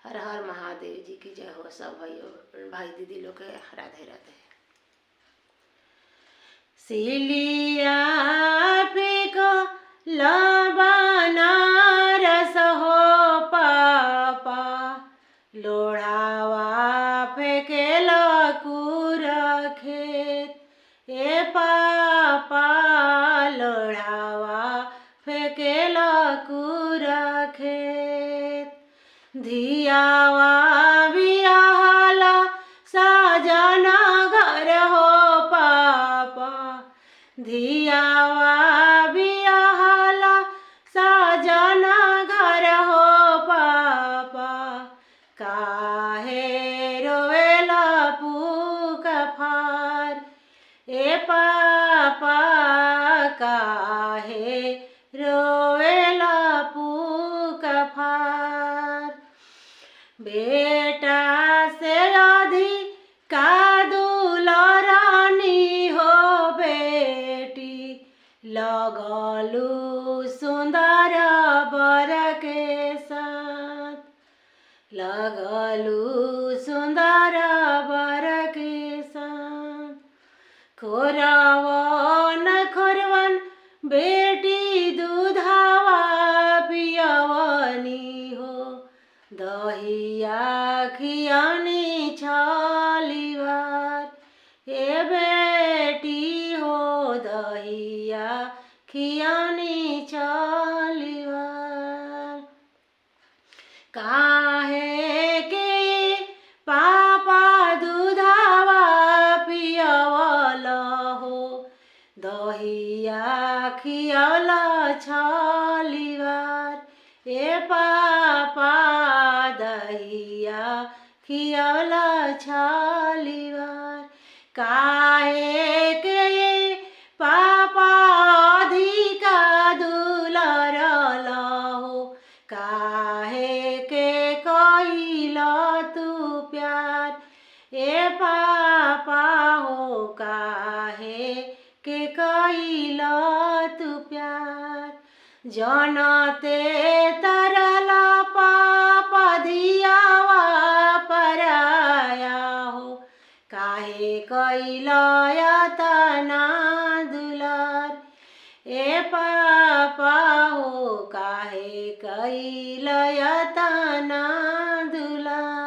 हर हर महादेव जी की जय हो। सब भाइयों भाई दीदी लोग के राधे राधे। सिलिया फेंको लबाना रस हो पापा, लोढ़ावा फेंके लकूर खेत, ए पापा लोढ़ावा फेंके लकूर खेत। धियावा बियाहला साजना घर हो पापा, धियावा बियाहला साजना घर हो पापा, काहे रोवेला पूक फार, ए पापा काहे रोवेला पूक फार। बेटा से अधिका दुलारानी हो बेटी, लगलू सुंदर बर के साथ, लगलू सुंदर बर के साथ। खोरवन खोरवन बेटी दूधावा पियवनी हो, दहिया खियानी छालीवार, ए बेटी हो दहिया खियानी छालीवार। काहे के पापा दूधावा पियवल हो, दहिया खियला छालीवार, ए पापा दहिया खियला छालीवार। काहे के पापा अधिका दुलारल हो, काहे के कइला तू प्यार, ए पापा हो काहे के कइला तू प्यार। जनते तरला पापा धियावा पराया हो, काहे कइला तना दुलार, ए पापा हो काहे कइला तना दुलार।